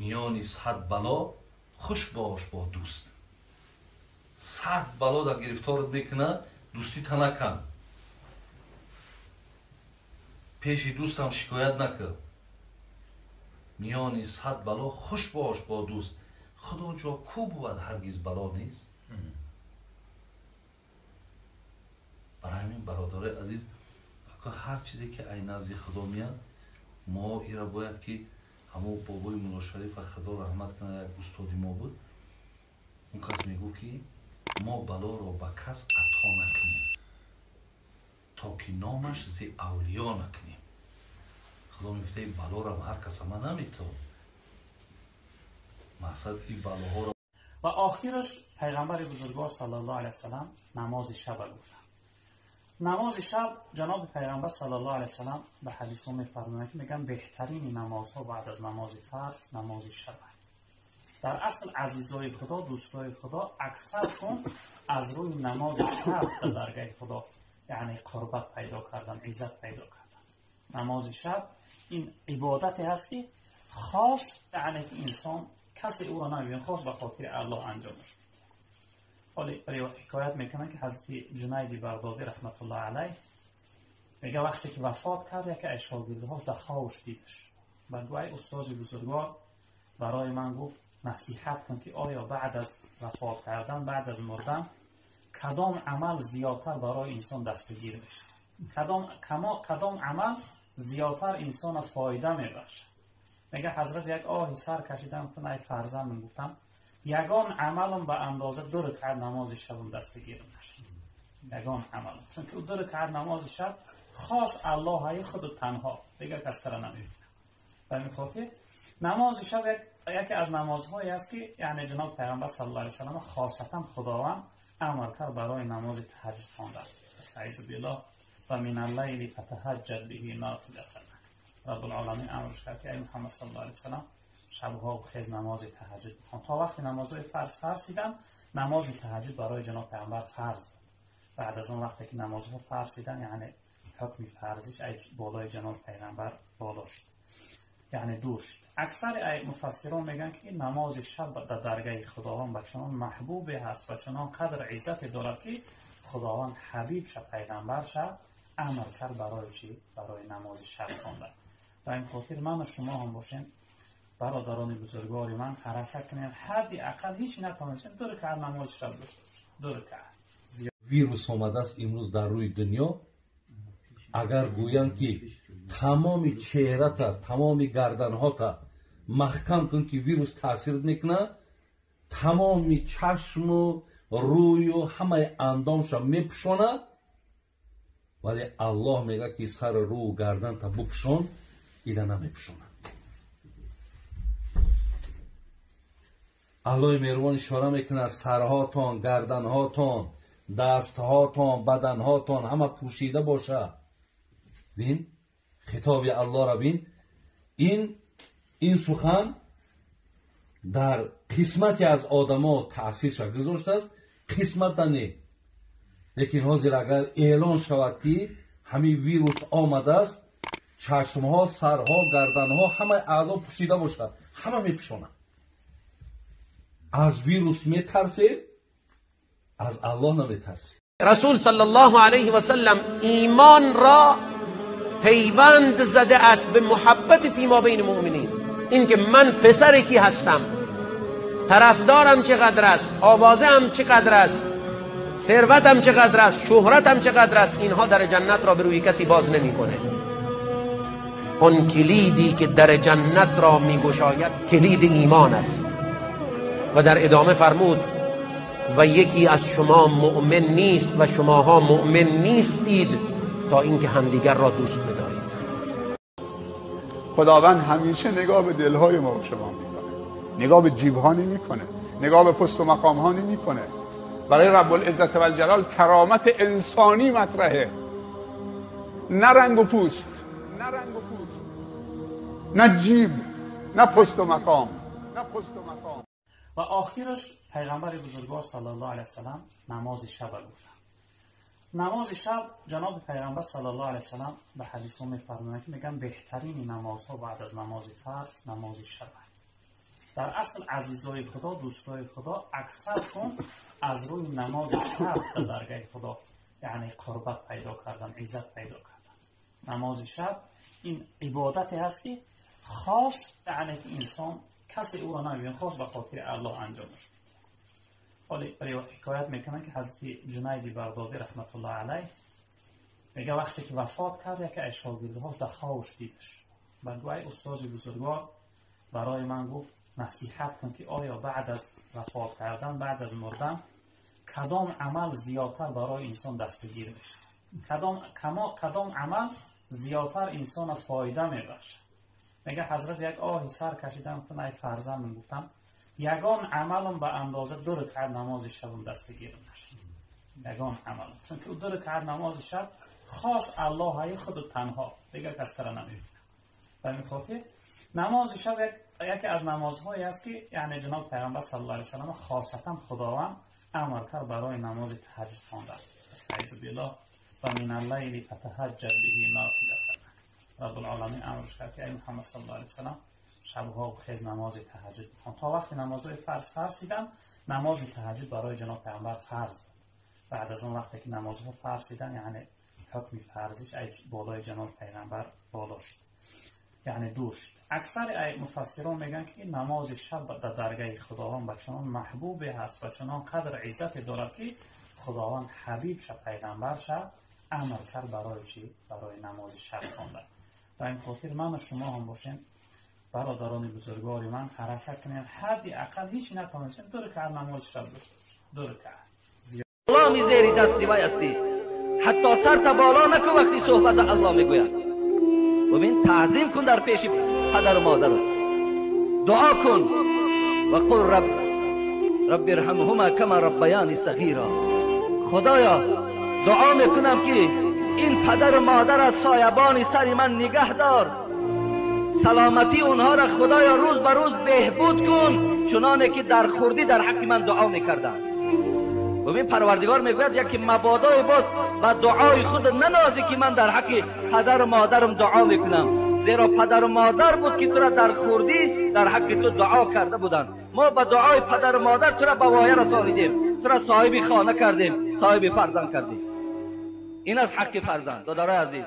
میان 100 بلا خوش باش با دوست. 100 بلا در گرفتارت میکنه، دوستی تا نکن. پیش دوستم شکایت نکن. میان 100 بلا خوش باش با دوست. خدا جا کو بود هرگز بلا نیست. برای همین برادر عزیز هر چیزی که ای نزد خدا میاد، ما ایرا باید که همو بابای مولا شریف خدا رحمت کنه، یک استادی ما بود، اون کس میگو که ما بلا را به کس عطا نکنیم تا که نامش زی اولیا نکنیم. خدا میفته این بلا را هر کس ما نمیتون. مقصد این بلاها را و آخرش پیغمبر بزرگوار صلی الله علیه وسلم نماز شب گفتن. نماز شب جناب پیغمبر صلی الله علیه وسلم به حدیث میفرمایند که میگن بهترین نمازها بعد از نماز فرض نماز شب. در اصل عزیزای خدا، دوستای خدا اکثرشون از روی نماز شب در درگاه خدا یعنی قربت پیدا کردن، عزت پیدا کردن. نماز شب این عبادتی هست که خاص یعنی که انسان کسی او را نمیبینه، خاص به خاطر الله انجامش میده. حالی حکایت میکنن که حضرت جنید بغدادی رحمت الله علیه میگه وقتی که وفات کرد یکی از شاگردهاش در خوابش دیدش. بعد ای استاد بزرگوار برای من گفت نصیحت کن که آیا بعد از وفات کردن، بعد از مردن کدام عمل زیادتر برای انسان دستگیر میشه، کدام عمل زیادتر انسان فایده میبخشه. میگه حضرت یک آهی سر کشیدم که ای فرزند، گفتم یگان عملم به اندازه 2 رکعت نماز شبم دستگیر میشه. یگان عملم، چون که 2 رکعت نماز شب خاص الله های خود تنها دیگر کس را نمیبینه. و این خاطر نماز شب یکی از نمازهایی است که یعنی جناب پیغمبر صلی الله علیه وسلم خاصتا خداوند امر کرد برای نماز تهجد خواندن. استعیذ بالله و من اللیل فتهجد به نافله. رب العالمین امرش کرد که ای محمد صلی الله علیه وسلم شبها بخیز نماز تهجد بخوان. تا وقتی نمازهای فرض دیدن، نماز تهجد برای جناب پیغمبر فرض بود. بعد از اون وقتی که نمازها فرض دیدن یعنی حکم فرضش بالای جناب پیغمبر بالا شد، یعنی دور شد. اکثر مفسران میگن که این نماز شب در درگاه خداوند بچنان محبوب هست، بچنان قدر عزت دارد که خداوند حبیب شد، پیغمبر شد امر کرد برای چی؟ برای نماز شب خواندن. و این خاطر من و شما هم باشیم برادران بزرگوار من حرکت کنیم، حدی اقل هیچ نتوانستیم 2 رکعت نماز شب داشته باشیم. 2 رکعت. ویروس آمده است امروز در روی دنیا. اگر گویم که تمام چهره تا تمام گردن ها تا محکم کن که ویروس تاثیر نکنه، تمام چشم و روی و همه اندامش میپشونه، ولی الله میگه که سر رو و گردن تا بپشون، ایده نمیپشونه. الله مهربان اشاره میکنه سرهاتان، گردنهاتان، دستهاتان، بدنهاتان همه پوشیده باشه. بین خطاب الله را بین. این سخن در قسمتی از آدما تاثیرش گذاشته است، قسمت نه. لیکن حاضر اگر اعلان شود که همین ویروس آمده است، چشمها، سرها، گردنها همه اعضا پوشیده باشد، همه میپوشانند. از ویروس میترسید، از الله نمیترسید. رسول صلی الله علیه و سلم ایمان را پیوند زده است به محبت فیما بین مؤمنین. این که من پسر کی هستم، طرفدارم چقدر است، آوازم چقدر است، ثروتم چقدر است، شهرتم چقدر است، اینها در جنت را به روی کسی باز نمیکنه. اون کلیدی که در جنت را میگشاید کلید ایمان است. و در ادامه فرمود و یکی از شما مؤمن نیست و شماها مؤمن نیستید تا اینکه همدیگر را دوست بدارید. خداوند همیشه نگاه به دلهای ما و شما میکنه، نگاه به جیبها نمیکنه، نگاه به پست و مقامها نمیکنه. برای رب العزت و الجلال کرامت انسانی مطرحه، نه رنگ و پوست، نه جیب، نه پست و مقام. و آخرش پیغمبر بزرگوار صلی الله علیه وسلم نماز شب گفتن. نماز شب جناب پیغمبر صلی الله علیه وسلم به حدیث میفرمایند که میگن بهترین نمازها بعد از نماز فرض نماز شب. در اصل عزیزای خدا، دوستای خدا، اکثرشون از روی نماز شب در درگاه خدا یعنی قربت پیدا کردن، عزت پیدا کردن. نماز شب این عبادتی هست که خاص یعنی انسان کسی او را نمیبینه، خاص به خاطر الله انجامش میده. حالی حکایت میکنن که حضرت جنید بغدادی رحمت الله علیه میگه وقتی که وفات کرد یکی از شاگردهاش در خوابش دیدش. بگو ای استاد بزرگوار برای من گفت نصیحت کن که آیا بعد از وفات کردن، بعد از مردن کدام عمل زیادتر برای انسان دستگیر میشه، کدام عمل زیادتر انسان فایده میبخشه. میگه حضرت یک آهی سر کشیدم که ای فرزند گفتم یگان عملم به اندازه 2 رکعت نماز شب دستگیر میشه. یگان عمل، چون که 2 رکعت نماز شب خاص الله های خود تنها دیگه کس تر نمیبینه. به این خاطر نماز شب یکی از نمازهایی است که یعنی جناب پیغمبر صلی الله علیه و سلم خاصتا خداوند امر کرد برای نماز تهجد خواندن. استعیذ بالله و من اللیل فتهجد به نافلة. رب العالمین امرش کرد که ای محمد صلی الله علیه و سلم شبها خیز نماز تهجد بخوان. تا وقتی نمازهای فرض دیدن، نماز تهجد برای جناب پیغمبر فرض بود. بعد از اون وقتی که نمازها فرض دیدن یعنی حکم فرضش بالای جناب پیغمبر بالا شد، یعنی دور شد. اکثر مفسران میگن که این نماز شب در درگاه خداوند بچنان محبوب هست، بچنان قدر عزت دارد که خداوند حبیب شب پیغمبر شب امر کرد برای چی؟ برای نماز شب خواندن. و این خاطر من و شما هم باشیم برادران بزرگوار من حرکت کنیم حدی اقل هیچ نکنیم 2 رکعت نماز شب داشته باشیم. 2 رکعت الله میذاری دستی وای هستی، حتی سر تا بالا نکن وقتی صحبت الله میگوید. ببین تعظیم کن در پیش پدر و مادر، دعا کن و قل رب ارحمهما کما ربیانی صغیرا. خدایا دعا میکنم که این پدر و مادر از سایبان سر من نگه دار، سلامتی اونها را خدایا روز به روز بهبود کن چنانه که در خردی در حق من دعا میکردن. ببین پروردگار میگوید یکی مبادای بود و دعای خود ننازی که من در حق پدر و مادرم دعا میکنم، زیرا پدر و مادر بود که تو را در خردی در حق تو دعا کرده بودن. ما با دعای پدر و مادر تو را به وایه رسانیدیم، تو را صاحب خانه کردیم، صاحب فرزند کردیم. این از حق فرزند. دادارای عزیز